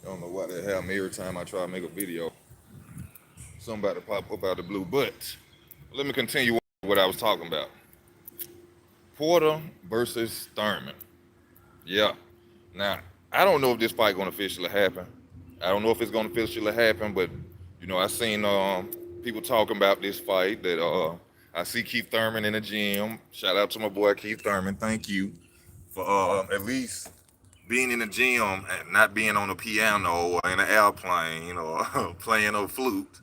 I don't know why that happens every time I try to make a video. Somebody pop up out of the blue. But let me continue what I was talking about. Porter versus Thurman. Yeah. Now, I don't know if this fight gonna officially happen. I don't know if it's gonna officially happen, but I seen people talking about this fight that I see Keith Thurman in the gym. Shout out to my boy Keith Thurman. Thank you for at least being in the gym and not being on a piano or in an airplane or playing a flute.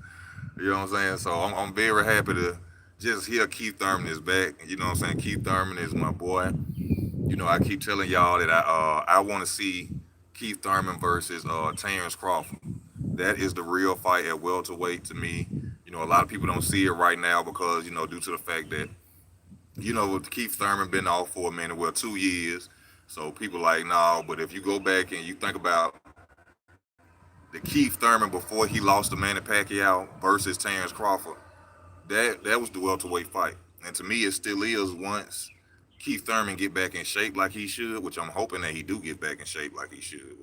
You know what I'm saying? So I'm very happy to just hear Keith Thurman is back. You know what I'm saying? Keith Thurman is my boy. I keep telling y'all that I want to see Keith Thurman versus Terrence Crawford. That is the real fight at welterweight to me. A lot of people don't see it right now because due to the fact that Keith Thurman been off for a minute, well 2 years. So people like no, but if you go back and you think about the Keith Thurman before he lost to Manny Pacquiao versus Terrence Crawford, that was the welterweight fight. And to me, it still is once Keith Thurman get back in shape like he should, which I'm hoping that he do get back in shape like he should.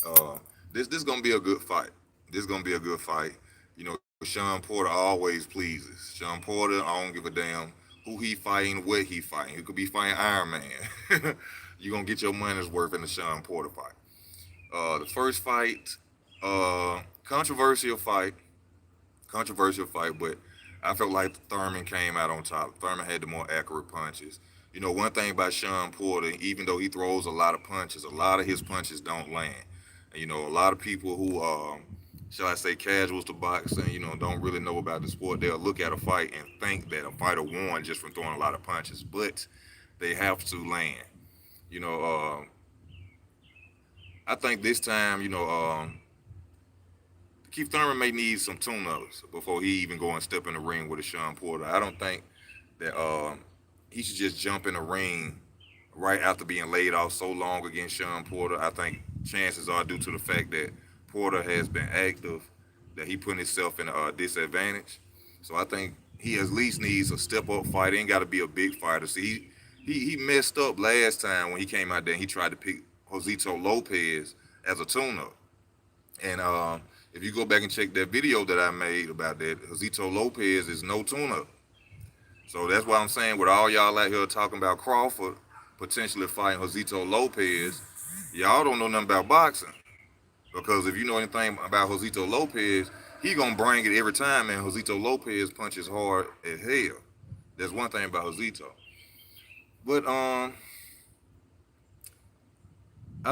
But this gonna be a good fight. This gonna be a good fight. Shawn Porter always pleases. Shawn Porter, I don't give a damn who he fighting, what he fighting. He could be fighting Iron Man. You gonna get your money's worth in the Shawn Porter fight. The first fight, controversial fight, but I felt like Thurman came out on top. Thurman had the more accurate punches. One thing about Shawn Porter, even though he throws a lot of punches, a lot of his punches don't land. And, a lot of people who, shall I say, casuals to boxing, don't really know about the sport, they'll look at a fight and think that a fighter won just from throwing a lot of punches, but they have to land. You know, I think this time, Keith Thurman may need some tune-ups before he even go and step in the ring with a Shawn Porter. I don't think that he should just jump in the ring right after being laid off so long against Shawn Porter. I think chances are due to the fact that Porter has been active, that he put himself in a disadvantage. So I think he at least needs a step-up fight. It ain't got to be a big fighter. See, he messed up last time when he came out there and he tried to pick Josito Lopez as a tune-up. And if you go back and check that video that I made about that, Josito Lopez is no tune-up. So that's why I'm saying with all y'all out here talking about Crawford potentially fighting Josito Lopez, y'all don't know nothing about boxing. Because if you know anything about Josito Lopez, he gonna bring it every time, and Josito Lopez punches hard as hell. That's one thing about Josito. But I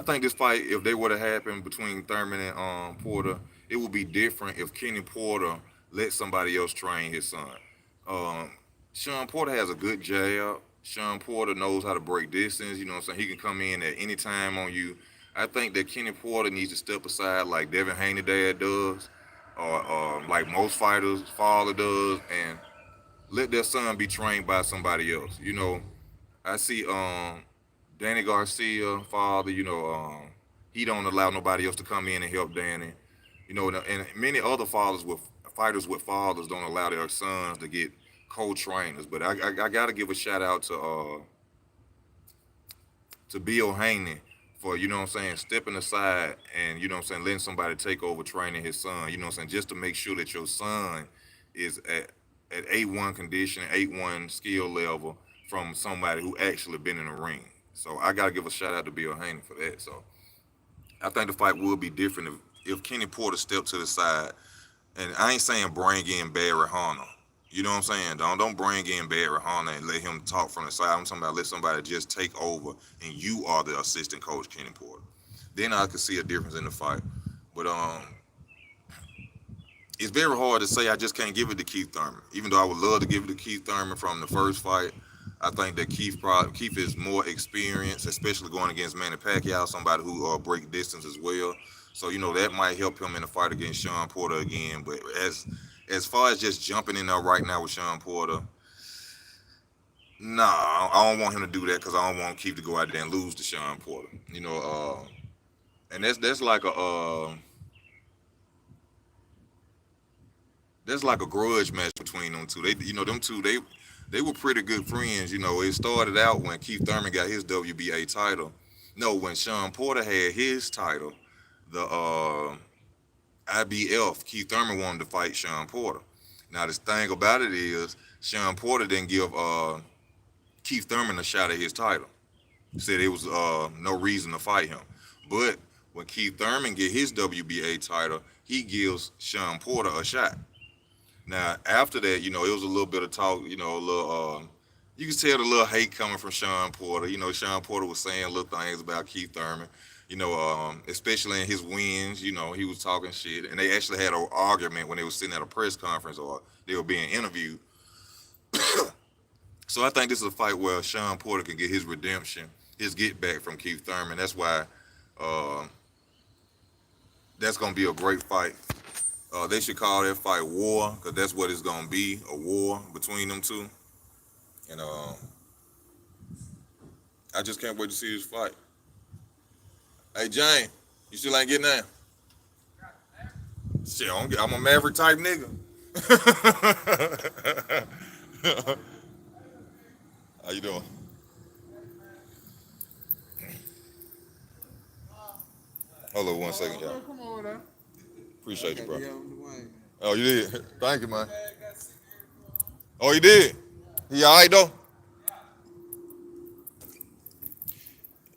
think this fight, if they were to happen between Thurman and Porter, it would be different if Kenny Porter let somebody else train his son. Um, Shawn Porter has a good jab. Shawn Porter knows how to break distance. You know what I'm saying? He can come in at any time on you. I think that Kenny Porter needs to step aside like Devin Haney dad does, or like most fighters' father does, and let their son be trained by somebody else. I see Danny Garcia, father, he don't allow nobody else to come in and help Danny. And many other fathers with fighters with fathers don't allow their sons to get co-trainers. But I got to give a shout out to Bill Haney for, what I'm saying, stepping aside and, what I'm saying, letting somebody take over training his son, what I'm saying, just to make sure that your son is at A1 condition, A1 skill level from somebody who actually been in the ring. So I got to give a shout out to Bill Haney for that. So I think the fight would be different if Kenny Porter stepped to the side. And I ain't saying bring in Barry Hunter. You know what I'm saying? Don't bring in Barry Hunter and let him talk from the side. I'm talking about let somebody just take over and you are the assistant coach, Kenny Porter. Then I could see a difference in the fight. But it's very hard to say I just can't give it to Keith Thurman. Even though I would love to give it to Keith Thurman from the first fight, I think that Keith is more experienced, especially going against Manny Pacquiao, somebody who break distance as well. So that might help him in the fight against Shawn Porter again. But as far as just jumping in there right now with Shawn Porter, nah, I don't want him to do that because I don't want Keith to go out there and lose to Shawn Porter. And that's like a grudge match between them two. Them two, they were pretty good friends. It started out when Keith Thurman got his WBA title. No, when Shawn Porter had his title, the IBF, Keith Thurman wanted to fight Shawn Porter. Now the thing about it is, Shawn Porter didn't give Keith Thurman a shot at his title. Said it was no reason to fight him. But when Keith Thurman get his WBA title, he gives Shawn Porter a shot. Now after that, it was a little bit of talk, a little you can tell the little hate coming from Shawn Porter. Shawn Porter was saying little things about Keith Thurman. Especially in his wins, he was talking shit, and they actually had an argument when they were sitting at a press conference or they were being interviewed. So I think this is a fight where Shawn Porter can get his redemption, his get back from Keith Thurman. That's why uh, that's gonna be a great fight. They should call that fight war, because that's what it's gonna be, a war between them two. And I just can't wait to see this fight. Hey Jane, you still ain't getting that? Shit, I'm a Maverick type nigga. How you doing? Hold on 1 second, y'all. Come on, man. Appreciate you, bro. Oh, you did? Thank you, man. Oh, you did? He all right, though?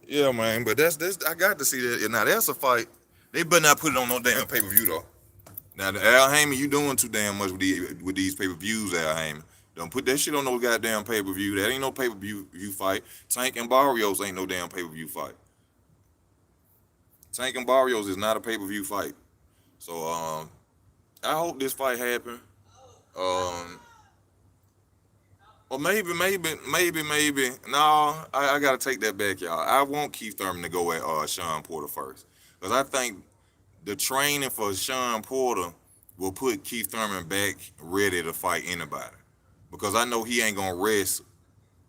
Yeah, man, but that's I got to see that. Now, that's a fight. They better not put it on no damn pay-per-view, though. Now, the Al Heyman, you doing too damn much with these pay-per-views, Al Heyman. Don't put that shit on no goddamn pay-per-view. That ain't no pay-per-view fight. Tank and Barrios ain't no damn pay-per-view fight. Tank and Barrios is not a pay-per-view fight. So, I hope this fight happen. Um, or maybe. No, I gotta take that back, y'all. I want Keith Thurman to go at Shawn Porter first, because I think the training for Shawn Porter will put Keith Thurman back ready to fight anybody. Because I know he ain't gonna rest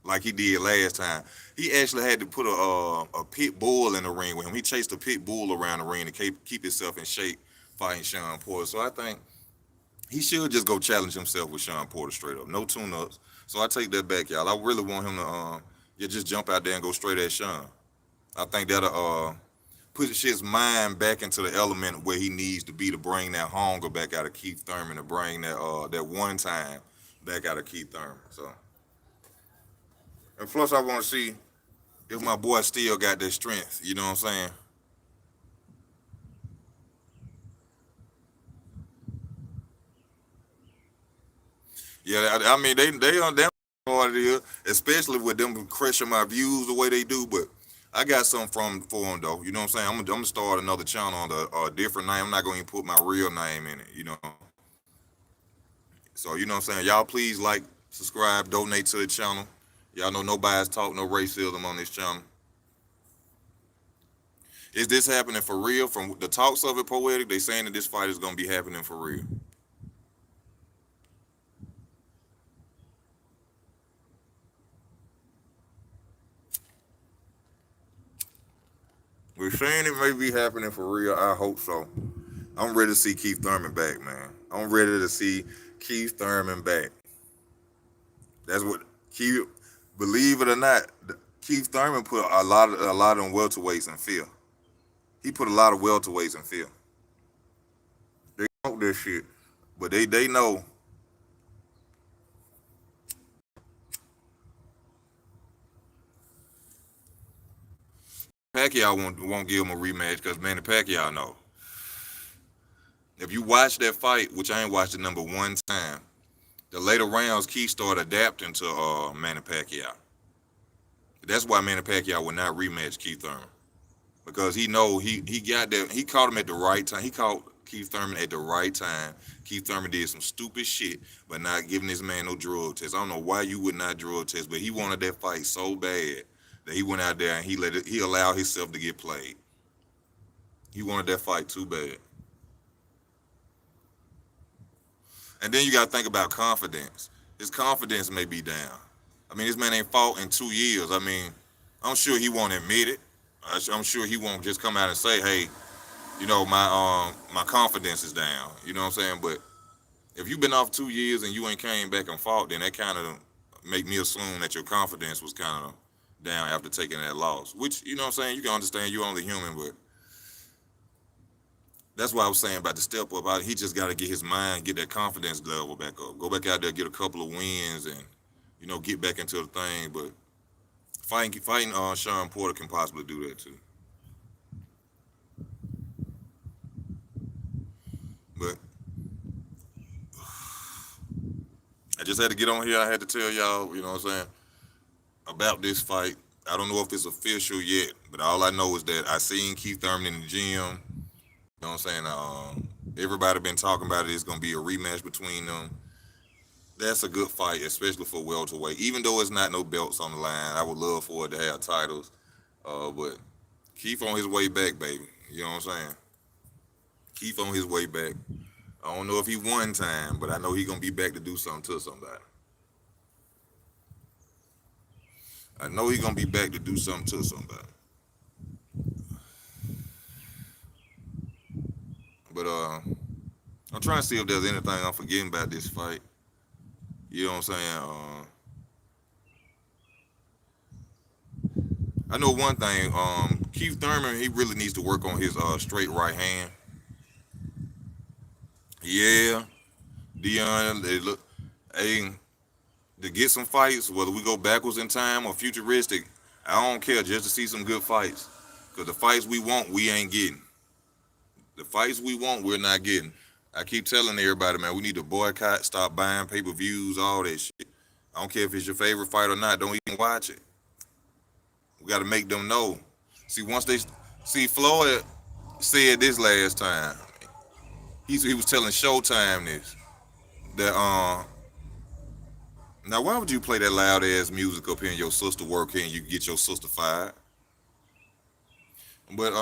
like he did last time. He actually had to put a pit bull in the ring with him. He chased a pit bull around the ring to keep himself in shape fighting Shawn Porter. So I think he should just go challenge himself with Shawn Porter straight up. No tune-ups. So I take that back, y'all. I really want him to just jump out there and go straight at Shawn. I think that'll put his mind back into the element where he needs to be to bring that hunger back out of Keith Thurman, to bring that one time back out of Keith Thurman. So, and plus I want to see if my boy still got that strength. You know what I'm saying? Yeah, I mean they on damn hard it is, especially with them crushing my views the way they do. But I got something for them though. You know what I'm saying? I'm gonna start another channel on a different name. I'm not gonna even put my real name in it. So you know what I'm saying? Y'all please like, subscribe, donate to the channel. Y'all know nobody's talk no racism on this channel. Is this happening for real? From the talks of it, poetic, they saying that this fight is gonna be happening for real. We're saying it may be happening for real. I hope so. I'm ready to see Keith Thurman back, man. I'm ready to see Keith Thurman back. That's what Keith. Believe it or not, Keith Thurman put a lot of them welterweights in fear. He put a lot of welterweights in fear. They know this shit, but they know. Pacquiao won't give him a rematch because Manny Pacquiao know. If you watch that fight, which I ain't watched it number one time, the later rounds Keith started adapting to Manny Pacquiao. That's why Manny Pacquiao would not rematch Keith Thurman, because he know he got that, he caught him at the right time. He caught Keith Thurman at the right time. Keith Thurman did some stupid shit, but not giving this man no drug test. I don't know why you would not drug test, but he wanted that fight so bad that he went out there and he allowed himself to get played. He wanted that fight too bad. And then you got to think about confidence. His confidence may be down. I mean, this man ain't fought in 2 years. I mean, I'm sure he won't admit it. I'm sure he won't just come out and say, "Hey, my confidence is down." You know what I'm saying? But if you've been off 2 years and you ain't came back and fought, then that kind of make me assume that your confidence was kind of down after taking that loss. Which, you know what I'm saying? You can understand you're only human, but That's what I was saying about the step up. He just got to get his mind, get that confidence level back up. Go back out there, get a couple of wins, and get back into the thing. But fighting Shawn Porter can possibly do that too. But I just had to get on here. I had to tell y'all, what I'm saying, about this fight. I don't know if it's official yet, but all I know is that I seen Keith Thurman in the gym. You know what I'm saying? Everybody been talking about it. It's gonna be a rematch between them. That's a good fight, especially for welterweight. Even though it's not no belts on the line, I would love for it to have titles. But Keith on his way back, baby. You know what I'm saying? Keith on his way back. I don't know if he won time, but I know he gonna be back to do something to somebody. I know he gonna be back to do something to somebody. But I'm trying to see if there's anything I'm forgetting about this fight. You know what I'm saying? I know one thing. Keith Thurman, he really needs to work on his straight right hand. Yeah, Dion, they look, hey, to get some fights, whether we go backwards in time or futuristic, I don't care, just to see some good fights. Because the fights we want, we ain't getting. The fights we want, we're not getting. I keep telling everybody, man, we need to boycott, stop buying pay-per-views, all that shit. I don't care if it's your favorite fight or not, don't even watch it. We got to make them know. See, once they see Floyd said this last time, he was telling Showtime this, that now why would you play that loud ass music up here in your sister work here and you get your sister fired? But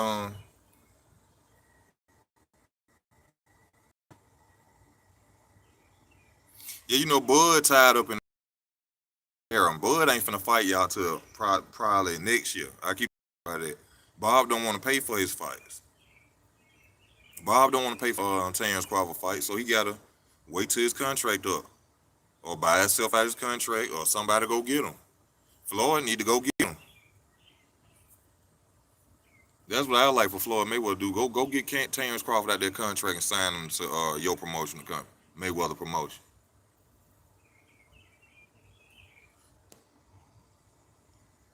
yeah, Bud tied up in harem. Bud ain't finna fight y'all till probably next year. I keep about that. Bob don't want to pay for his fights. Bob don't want to pay for Terrence Crawford fight, so he gotta wait till his contract up, or buy himself out his contract, or somebody go get him. Floyd need to go get him. That's what I like for Floyd Mayweather to do. Go get Terrence Crawford out that contract and sign him to your promotion company, Mayweather Promotion.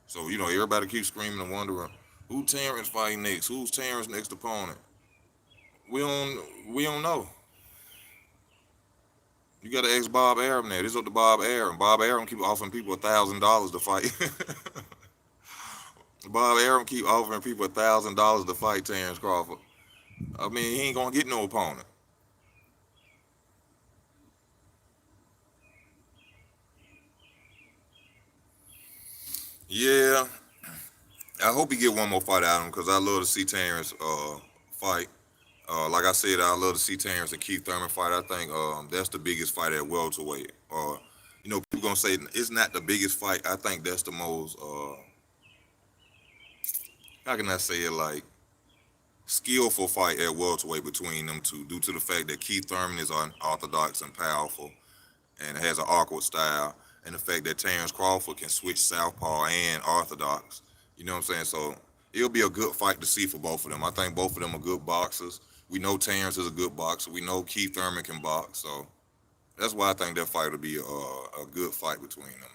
So everybody keeps screaming and wondering who Terrence fighting next. Who's Terrence next opponent? We don't know. You got to ask Bob Arum that. It's up to Bob Arum. Bob Arum keep offering people $1,000 to fight. Bob Arum keep offering people $1,000 to fight Terrence Crawford. I mean, he ain't gonna get no opponent. Yeah, I hope he get one more fight out of him because I love to see Terrence fight. Like I said, I love to see Terrence and Keith Thurman fight. I think that's the biggest fight at welterweight. People gonna say it's not the biggest fight. I think that's the most. How can I say it? Like skillful fight at welterweight between them two, due to the fact that Keith Thurman is unorthodox and powerful, and has an awkward style, and the fact that Terrence Crawford can switch southpaw and orthodox. You know what I'm saying? So it'll be a good fight to see for both of them. I think both of them are good boxers. We know Terrence is a good boxer. We know Keith Thurman can box. So that's why I think that fight will be a good fight between them, man.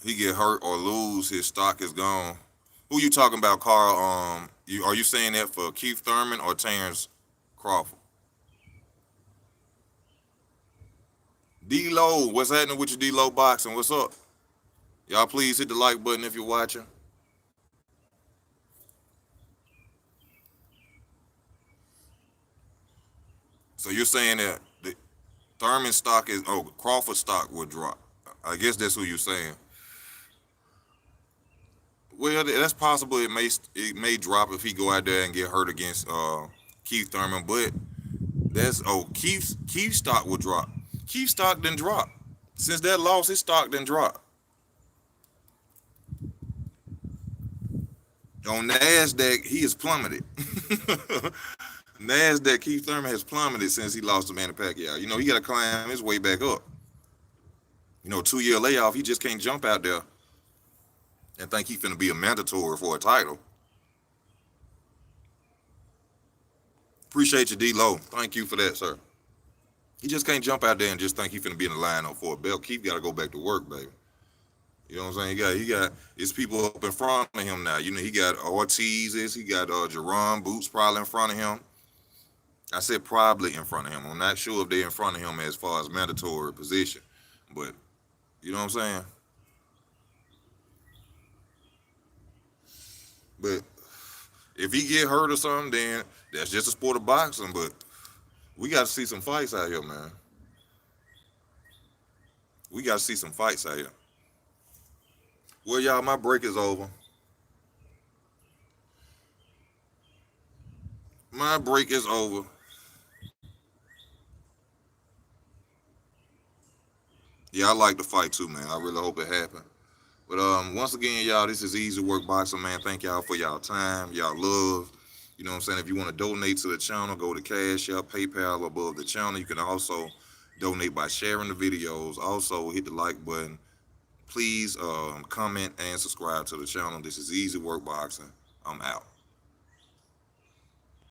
He get hurt or lose, his stock is gone. Who you talking about, Carl? Are you saying that for Keith Thurman or Terrence Crawford? D-Lo, what's happening with your D-Lo boxing? What's up? Y'all please hit the like button if you're watching. So you're saying that the Thurman stock Crawford stock will drop. I guess that's who you're saying. Well, that's possible. It may drop if he go out there and get hurt against Keith Thurman, but Keith stock will drop. Keith stock didn't drop since that loss. His stock didn't drop. On Nasdaq, he has plummeted. Nasdaq, Keith Thurman has plummeted since he lost to Manny Pacquiao. He got to climb his way back up. You know, 2 year layoff, he just can't jump out there and think he finna be a mandatory for a title. Appreciate you, D-Lo. Thank you for that, sir. He just can't jump out there and just think he finna be in the lineup for a belt. Keith got to go back to work, baby. You know what I'm saying? He got his people up in front of him now. You know, he got Ortiz's, he got Jerron Boots probably in front of him. I said probably in front of him. I'm not sure if they're in front of him as far as mandatory position, but you know what I'm saying? But if he get hurt or something, then that's just a sport of boxing. But we got to see some fights out here, man. We got to see some fights out here. Well, y'all, my break is over. My break is over. Yeah, I like the fight too, man. I really hope it happens. But once again, y'all, this is Easy Work Boxing, man. Thank y'all for y'all time, y'all love. You know what I'm saying? If you want to donate to the channel, go to Cash App, PayPal above the channel. You can also donate by sharing the videos. Also, hit the like button. Please comment and subscribe to the channel. This is Easy Work Boxing. I'm out.